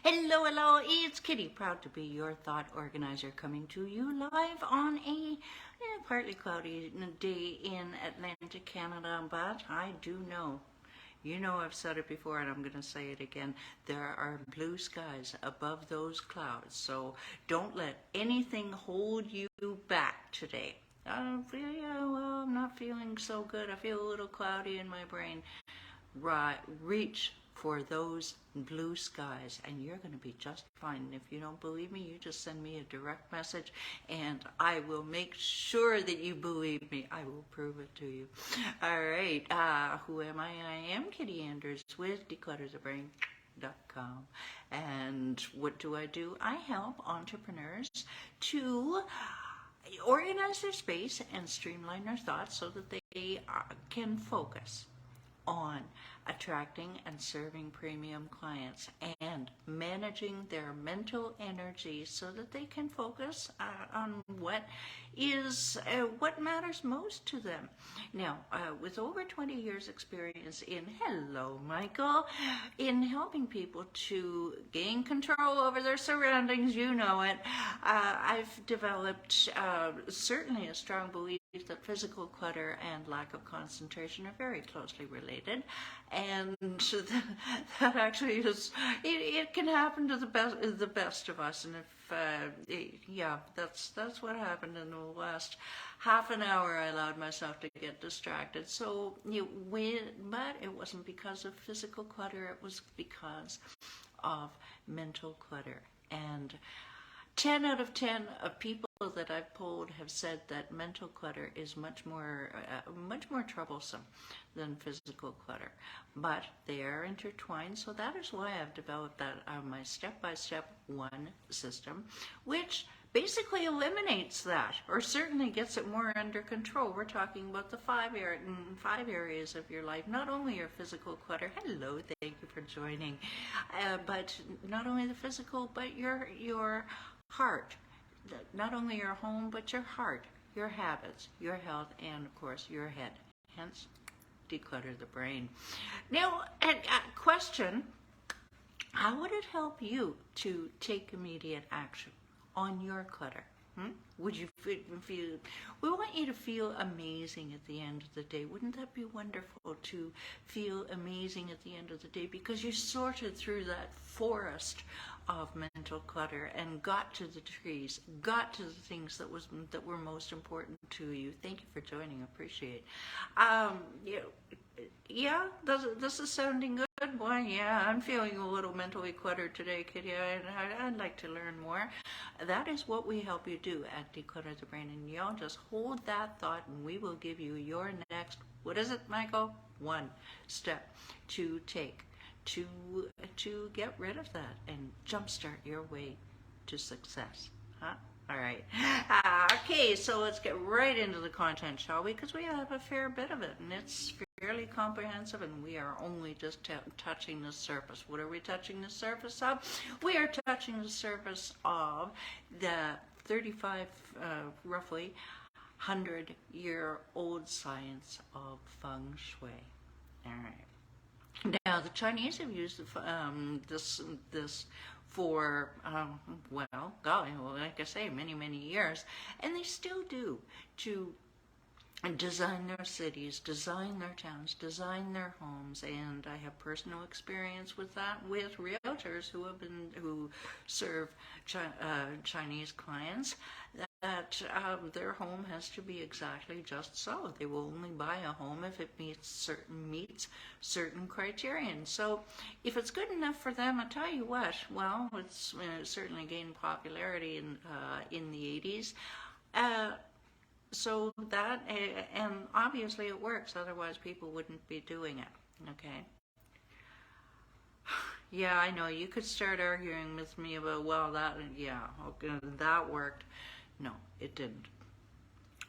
Hello, hello, it's Kitti, proud to be your thought organizer, coming to you live on a partly cloudy day in Atlantic, Canada, but I do know, I've said it before and I'm going to say it again, there are blue skies above those clouds, so don't let anything hold you back today. I'm not feeling so good, I feel a little cloudy in my brain. Right, reach for those blue skies and you're going to be just fine. And if you don't believe me, you just send me a direct message and I will make sure that you believe me. I will prove it to you. All right, who am I? I am Kitti Anders with Declutter the Brain.com. And what do? I help entrepreneurs to organize their space and streamline their thoughts so that they can focus on attracting and serving premium clients and managing their mental energy so that they can focus on what matters most to them. Now, with over 20 years experience hello Michael, in helping people to gain control over their surroundings, you know it, I've developed certainly a strong belief that physical clutter and lack of concentration are very closely related, and that actually is, it can happen to the best of us. And that's what happened in the last half an hour. I allowed myself to get distracted. So but it wasn't because of physical clutter, it was because of mental clutter. And 10 out of 10 of people that I've polled have said that mental clutter is much more troublesome than physical clutter, but they are intertwined. So that is why I've developed that my step-by-step one system, which basically eliminates that, or certainly gets it more under control. We're talking about the five areas of your life, not only your physical clutter. Hello, thank you for joining. But not only the physical, but your heart. Not only your home, but your heart, your habits, your health, and of course your head. Hence, declutter the brain. Now, a question: how would it help you to take immediate action on your clutter? Would you feel? We want you to feel amazing at the end of the day. Wouldn't that be wonderful to feel amazing at the end of the day, because you sorted through that forest of mental clutter and got to the trees, got to the things that were most important to you. Thank you for joining. Appreciate. Yeah, this is sounding good. Boy, yeah, I'm feeling a little mentally cluttered today, Kitti. I'd like to learn more. That is what we help you do at Declutter the Brain. And y'all just hold that thought and we will give you your next, what is it, Michael? One step to take to get rid of that and jumpstart your way to success. Huh? All right. Okay, so let's get right into the content, shall we? Because we have a fair bit of it, and it's fairly comprehensive, and we are only just touching the surface. What are we touching the surface of? We are touching the surface of the 35, roughly 100-year-old science of Feng Shui. All right. Now, the Chinese have used this for, golly, like I say, many, many years, and they still do, to design their cities, design their towns, design their homes. And I have personal experience with that, with realtors who serve Chinese clients, that their home has to be exactly just so. They will only buy a home if it meets certain criterion. So if it's good enough for them, I tell you what, well, it's certainly gained popularity in the 80s. So that, and obviously it works, otherwise people wouldn't be doing it, okay? Yeah, I know, you could start arguing with me about, well, that worked. No, it didn't.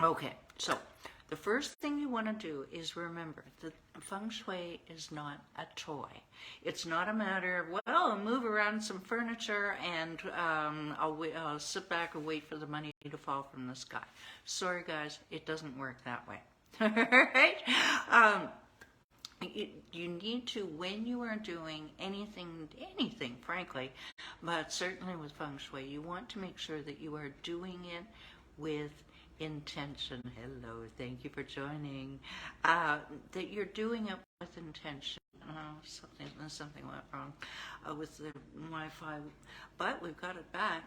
Okay, so the first thing you want to do is remember that Feng Shui is not a toy. It's not a matter of, well, I'll move around some furniture and I'll sit back and wait for the money to fall from the sky. Sorry guys, it doesn't work that way. All right? you need to, when you are doing anything, frankly, but certainly with Feng Shui, you want to make sure that you are doing it with intention. Hello, thank you for joining. That you're doing it with intention. Something went wrong with the Wi-Fi, but we've got it back.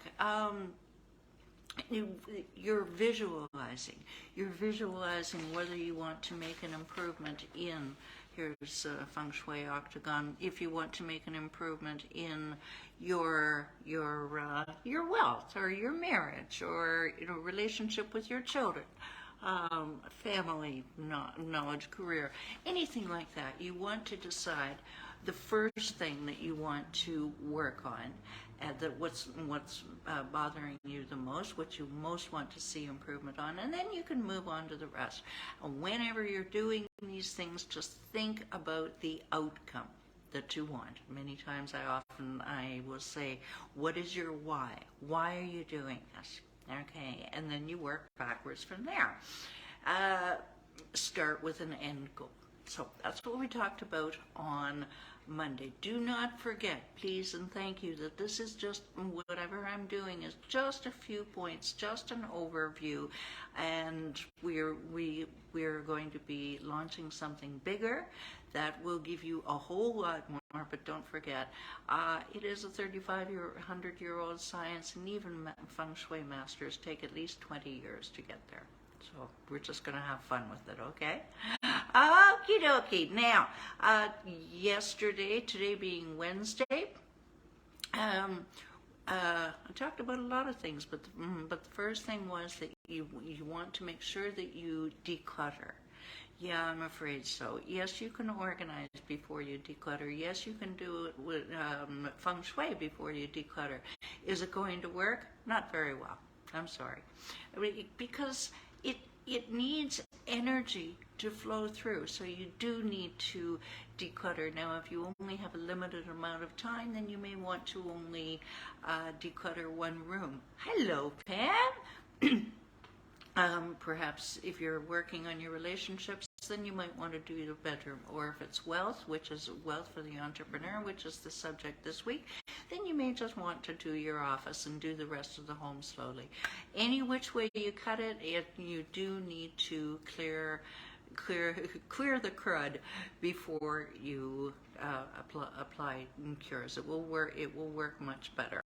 You're visualizing. You're visualizing whether you want to make an improvement in, here's a Feng Shui octagon, if you want to make an improvement in your wealth or your marriage or relationship with your children, family, knowledge, career, anything like that. You want to decide the first thing that you want to work on, that what's bothering you the most, what you most want to see improvement on, and then you can move on to the rest. And whenever you're doing these things, just think about the outcome that you want. Many times I will say, what is your why? Why are you doing this? Okay, and then you work backwards from there. Start with an end goal. So that's what we talked about on Monday. Do not forget, please and thank you, that this is just, whatever I'm doing is just a few points, just an overview, and we're going to be launching something bigger that will give you a whole lot more. But don't forget, it is a 100-year-old science, and even Feng Shui masters take at least 20 years to get there. So we're just going to have fun with it, okay? Okie dokie. Now, yesterday, today being Wednesday, I talked about a lot of things, but the first thing was that you want to make sure that you declutter. Yeah, I'm afraid so. Yes, you can organize before you declutter. Yes, you can do it with Feng Shui before you declutter. Is it going to work? Not very well. I'm sorry. Because it needs energy to flow through, so you do need to declutter. Now, if you only have a limited amount of time, then you may want to only declutter one room. Hello, Pam. Perhaps if you're working on your relationships, then you might want to do the bedroom. Or if it's wealth, which is wealth for the entrepreneur, which is the subject this week, then you may just want to do your office and do the rest of the home slowly. Any which way you cut it, you do need to clear the crud before you apply cures. It will work much better.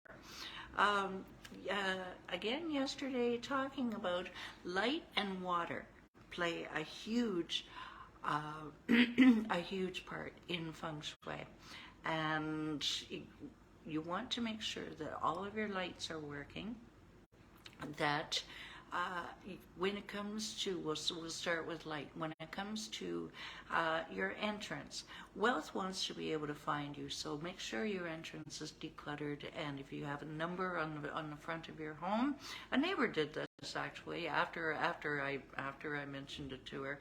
Again, yesterday, talking about light and water play a huge part in Feng Shui, and you want to make sure that all of your lights are working. That when it comes to, we'll start with light. When it comes to your entrance, wealth wants to be able to find you, so make sure your entrance is decluttered. And if you have a number on the front of your home, a neighbor did this actually after I mentioned it to her.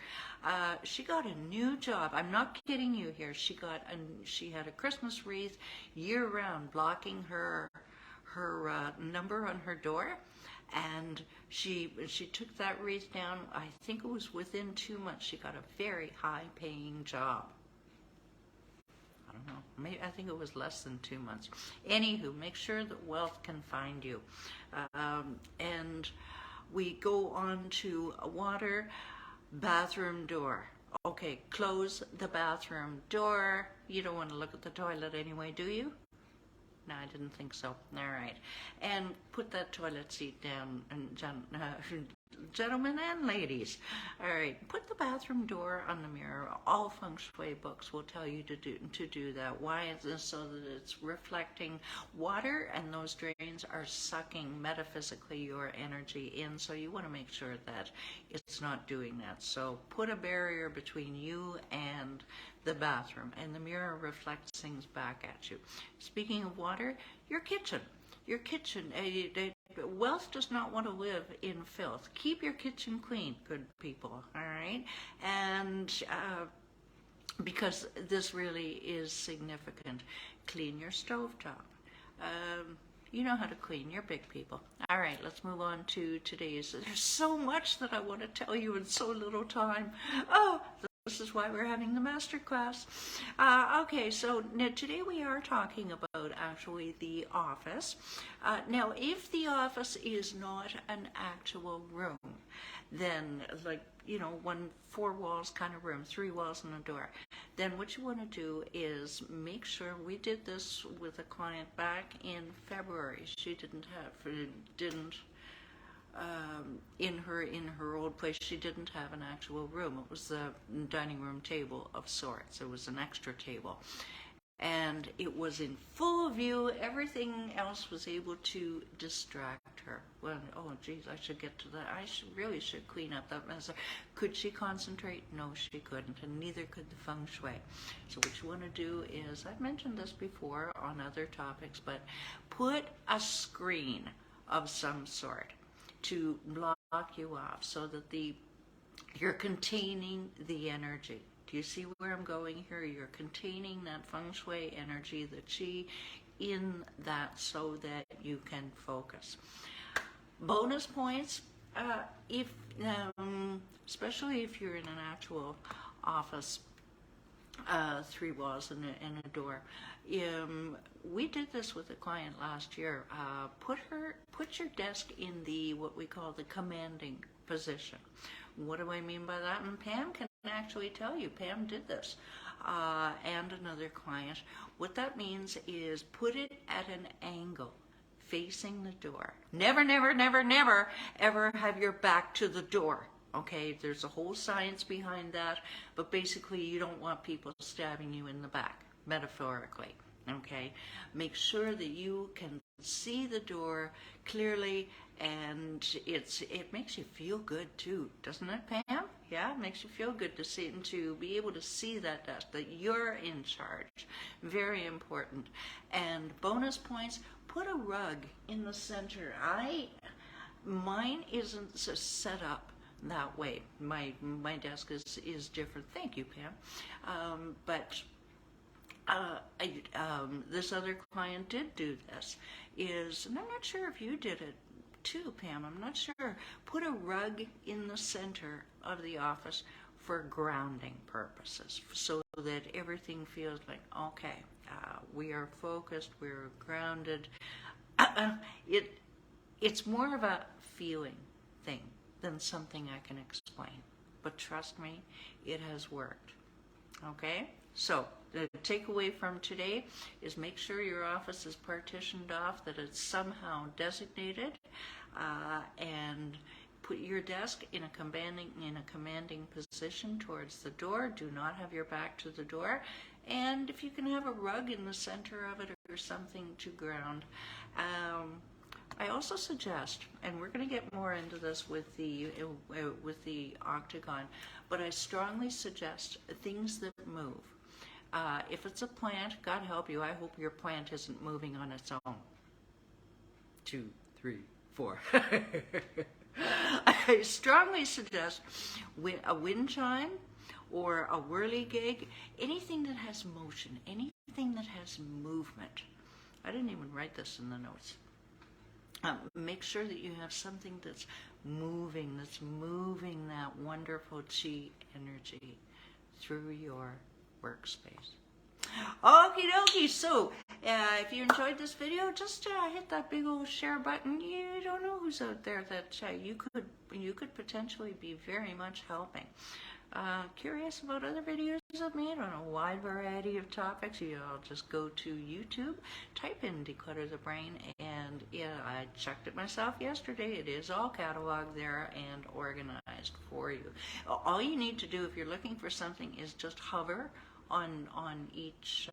She got a new job. I'm not kidding you here. She had a Christmas wreath year round blocking her number on her door. And she took that wreath down. I think it was within 2 months. She got a very high-paying job. I don't know. Maybe, I think it was less than 2 months. Anywho, make sure that wealth can find you. And we go on to water, bathroom door. Okay, close the bathroom door. You don't want to look at the toilet anyway, do you? No, I didn't think so. All right. And put that toilet seat down, and gentlemen and ladies. All right. Put the bathroom door on the mirror. All Feng Shui books will tell you to do that. Why is this? So that it's reflecting water, and those drains are sucking metaphysically your energy in. So you want to make sure that it's not doing that. So put a barrier between you and the bathroom, and the mirror reflects things back at you. Speaking of water, your kitchen. Wealth does not want to live in filth. Keep your kitchen clean, good people, all right? And because this really is significant. Clean your stovetop. You know how to clean. You're big people. All right, let's move on to today's. There's so much that I want to tell you in so little time. Oh, this is why we're having the master class. Okay, so now today we are talking about actually the office. Now, if the office is not an actual room, then like, you know, 4 walls kind of room, 3 walls and a door, then what you want to do is make sure, we did this with a client back in February. She didn't in her old place, she didn't have an actual room. It was a dining room table of sorts. It was an extra table, and it was in full view. Everything else was able to distract her. Well, oh geez, I should get to that. Really should clean up that mess. Could she concentrate? No, she couldn't, and neither could the Feng Shui. So what you want to do is, I've mentioned this before on other topics, but put a screen of some sort to block you off, so that you're containing the energy. Do you see where I'm going here? You're containing that Feng Shui energy, the Qi in that, so that you can focus. Bonus points, especially if you're in an actual office, 3 walls and a door. We did this with a client last year. Put your desk in what we call the commanding position. What do I mean by that? And Pam can actually tell you. Pam did this, and another client. What that means is put it at an angle facing the door. Never, never, never, never ever have your back to the door. Okay, there's a whole science behind that, but basically you don't want people stabbing you in the back, metaphorically. Okay, make sure that you can see the door clearly, and it makes you feel good too, doesn't it, Pam? Yeah, it makes you feel good to see and to be able to see that desk, that you're in charge. Very important. And bonus points, put a rug in the center. Mine isn't set up that way. My desk is different. Thank you, Pam. But this other client did do this, and I'm not sure if you did it too, Pam. I'm not sure. Put a rug in the center of the office for grounding purposes, so that everything feels like, okay, we are focused, we're grounded. It's more of a feeling thing than something I can explain. But trust me, it has worked. Okay? So, the takeaway from today is make sure your office is partitioned off, that it's somehow designated, and put your desk in a commanding position towards the door. Do not have your back to the door. And if you can have a rug in the center of it or something to ground. I also suggest, and we're going to get more into this with the octagon, but I strongly suggest things that move. If it's a plant, God help you, I hope your plant isn't moving on its own. 2, 3, 4. I strongly suggest a wind chime or a whirligig, anything that has motion, anything that has movement. I didn't even write this in the notes. Make sure that you have something that's moving that wonderful Qi energy through your workspace. Okie dokie, so if you enjoyed this video, just hit that big old share button. You don't know who's out there that you could potentially be very much helping. Curious about other videos I've made on a wide variety of topics, you'll just go to YouTube, type in Declutter the Brain, and I checked it myself yesterday. It is all cataloged there and organized for you. All you need to do if you're looking for something is just hover on each.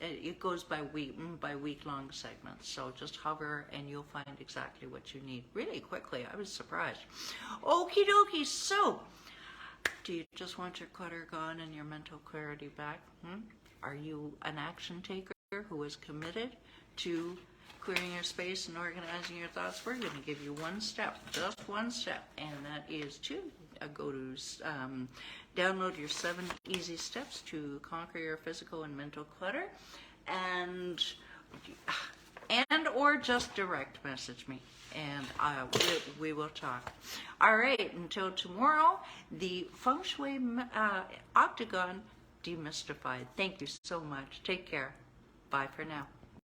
It goes by week-long segments, so just hover and you'll find exactly what you need really quickly. I was surprised. Okie dokie, so do you just want your clutter gone and your mental clarity back? Are you an action taker who is committed to clearing your space and organizing your thoughts? We're going to give you one step, just one step, and that is to go to download your 7 easy steps to conquer your physical and mental clutter, and or or just direct message me, and we will talk. All right, until tomorrow, the Feng Shui Octagon demystified. Thank you so much. Take care. Bye for now.